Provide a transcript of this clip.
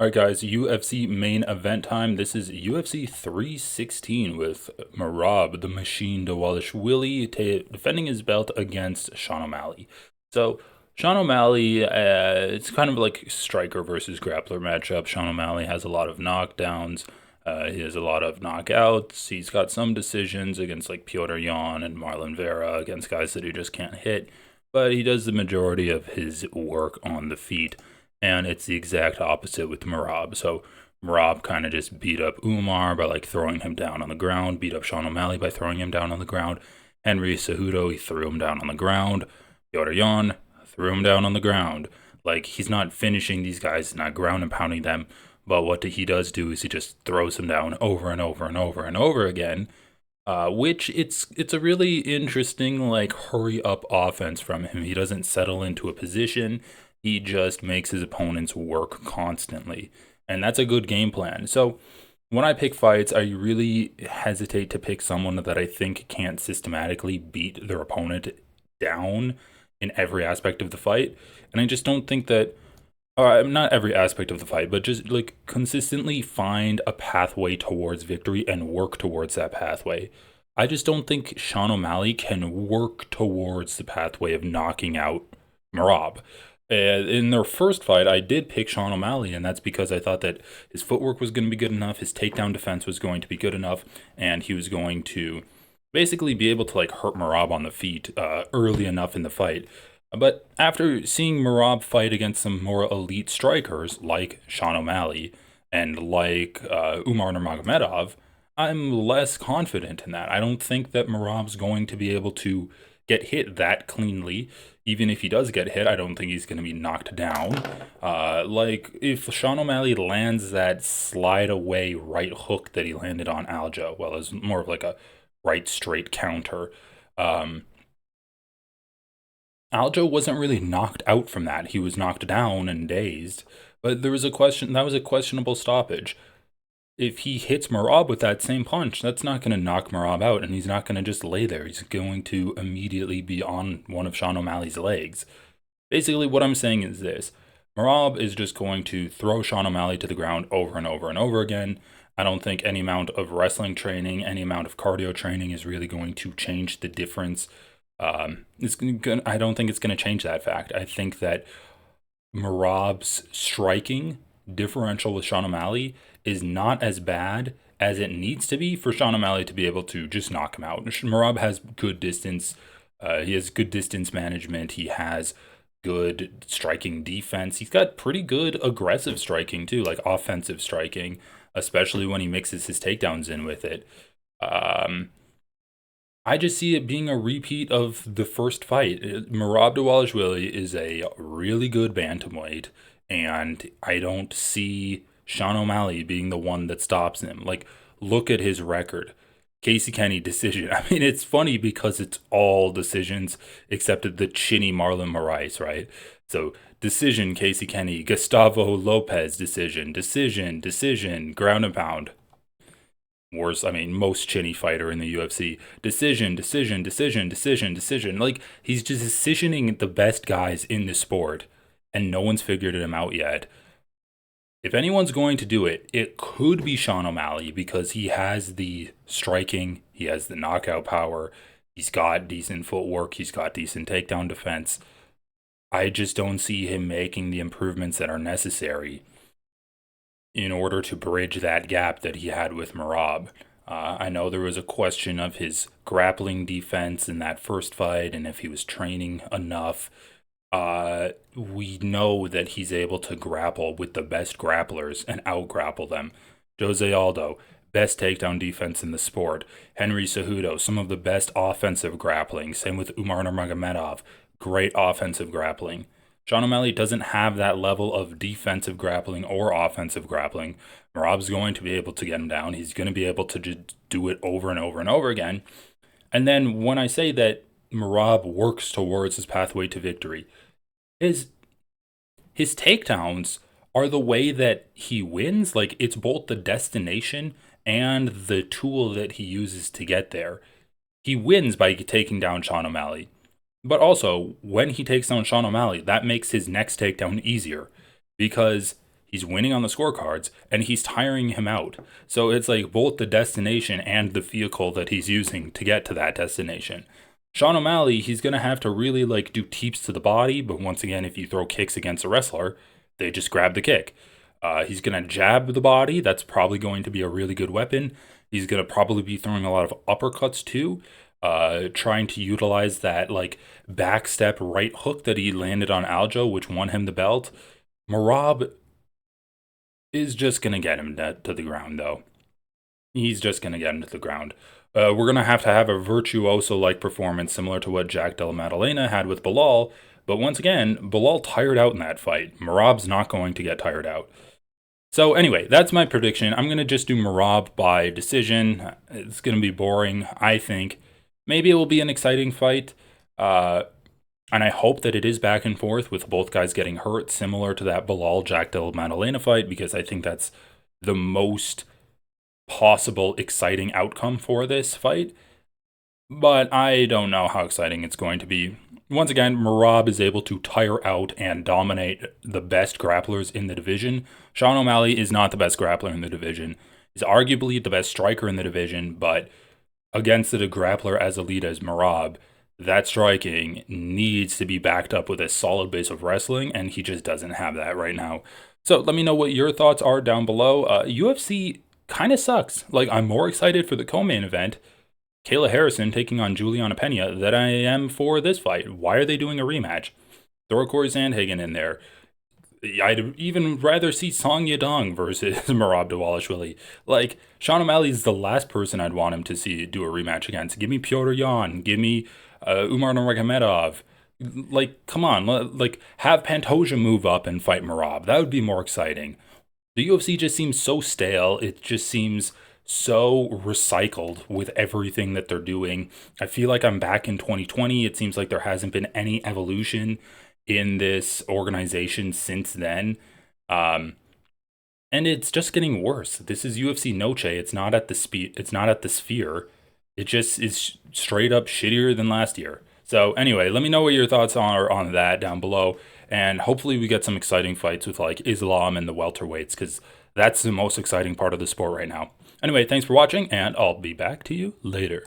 Alright guys, UFC main event time. This is UFC 316 with Merab, the Machine Dvalishvili, defending his belt against Sean O'Malley. So, Sean O'Malley, it's kind of like striker versus grappler matchup. Sean O'Malley has a lot of knockdowns. He has a lot of knockouts. He's got some decisions against like Piotr Yan and Marlon Vera, against guys that he just can't hit. But he does the majority of his work on the feet. And it's the exact opposite with Merab. So Merab kind of just beat up Umar by like throwing him down on the ground, beat up Sean O'Malley by throwing him down on the ground. Henry Cejudo, he threw him down on the ground. Piotr Yan threw him down on the ground. Like, he's not finishing these guys, not ground and pounding them. But what he does do is he just throws them down over and over and over and over again. Which it's a really interesting like hurry up offense from him. He doesn't settle into a position. He just makes his opponents work constantly. And that's a good game plan. So when I pick fights, I really hesitate to pick someone that I think can't systematically beat their opponent down in every aspect of the fight. And I just don't think that, not every aspect of the fight, but just like consistently find a pathway towards victory and work towards that pathway. I just don't think Sean O'Malley can work towards the pathway of knocking out Merab. In their first fight, I did pick Sean O'Malley, and that's because I thought that his footwork was going to be good enough, his takedown defense was going to be good enough, and he was going to basically be able to like hurt Merab on the feet early enough in the fight. But after seeing Merab fight against some more elite strikers like Sean O'Malley and like Umar Nurmagomedov, I'm less confident in that. I don't think that Merab's going to be able to get hit that cleanly. Even if he does get hit, I don't think he's going to be knocked down. Like, if Sean O'Malley lands that slide away right hook that he landed on Aljo, well, it's more of like a right straight counter. Aljo wasn't really knocked out from that. He was knocked down and dazed. But there was a question, that was a questionable stoppage. If he hits Merab with that same punch, that's not going to knock Merab out, and he's not going to just lay there. He's going to immediately be on one of Sean O'Malley's legs. Basically, what I'm saying is this. Merab is just going to throw Sean O'Malley to the ground over and over and over again. I don't think any amount of wrestling training, any amount of cardio training is really going to change the difference. I don't think it's going to change that fact. I think that Merab's striking differential with Sean O'Malley is not as bad as it needs to be for Sean O'Malley to be able to just knock him out. Merab has good distance. He has good distance management. He has good striking defense. He's got pretty good aggressive striking too, like offensive striking, especially when he mixes his takedowns in with it. I just see it being a repeat of the first fight. Merab Dvalishvili is a really good bantamweight, and I don't see Sean O'Malley being the one that stops him. Like, look at his record. Casey Kenny decision. I mean, it's funny because it's all decisions except the chinny Marlon Moraes, right? So, decision, Casey Kenny. Gustavo Lopez, decision, ground and pound. Worst, I mean, most chinny fighter in the UFC. Decision. Like, he's just decisioning the best guys in the sport, and no one's figured him out yet. If anyone's going to do it, it could be Sean O'Malley because he has the striking, he has the knockout power, he's got decent footwork, he's got decent takedown defense. I just don't see him making the improvements that are necessary in order to bridge that gap that he had with Merab. I know there was a question of his grappling defense in that first fight and if he was training enough. We know that he's able to grapple with the best grapplers and out-grapple them. Jose Aldo, best takedown defense in the sport. Henry Cejudo, some of the best offensive grappling. Same with Umar Nurmagomedov, great offensive grappling. Sean O'Malley doesn't have that level of defensive grappling or offensive grappling. Merab's going to be able to get him down. He's going to be able to just do it over and over and over again. And then when I say that Merab works towards his pathway to victory, his takedowns are the way that he wins. Like, it's both the destination and the tool that he uses to get there. He wins by taking down Sean O'Malley. But also, when he takes down Sean O'Malley, that makes his next takedown easier because he's winning on the scorecards, and he's tiring him out. So it's like both the destination and the vehicle that he's using to get to that destination. Sean O'Malley, he's going to have to really like do teeps to the body, but once again, if you throw kicks against a wrestler, they just grab the kick. He's going to jab the body. That's probably going to be a really good weapon. He's going to probably be throwing a lot of uppercuts too, trying to utilize that like backstep right hook that he landed on Aljo, which won him the belt. Merab is just going to get him to the ground, though. He's just going to get him to the ground. We're going to have a virtuoso-like performance similar to what Jack Della Maddalena had with Bilal. But once again, Bilal tired out in that fight. Merab's not going to get tired out. So anyway, that's my prediction. I'm going to just do Merab by decision. It's going to be boring, I think. Maybe it will be an exciting fight. And I hope that it is back and forth with both guys getting hurt, similar to that Bilal Jack Della Maddalena fight, because I think that's the most possible exciting outcome for this fight. But I don't know how exciting it's going to be. Once again, Merab is able to tire out and dominate the best grapplers in the division. Sean O'Malley is not the best grappler in the division. He's arguably the best striker in the division, but against a grappler as elite as Merab, that striking needs to be backed up with a solid base of wrestling, and he just doesn't have that right now. So let me know what your thoughts are down below. UFC kind of sucks. Like, I'm more excited for the co-main event, Kayla Harrison taking on Juliana Pena, than I am for this fight. Why are they doing a rematch? Throw Corey Sandhagen in there. I'd even rather see Song Yadong versus Merab Dvalishvili. Like, Sean O'Malley's the last person I'd want him to see do a rematch against. Give me Pyotr Yan. Give me Umar Nurmagomedov. Like, come on. Like, have Pantoja move up and fight Merab. That would be more exciting. The UFC just seems so stale. It just seems so recycled with everything that they're doing. I feel like I'm back in 2020. It seems like there hasn't been any evolution in this organization since then. And it's just getting worse. This is UFC Noche. It's not at the speed. It's not at the Sphere. It just is straight up shittier than last year. So anyway, let me know what your thoughts are on that down below. And hopefully we get some exciting fights with like Islam and the welterweights, because that's the most exciting part of the sport right now. Anyway, thanks for watching, and I'll be back to you later.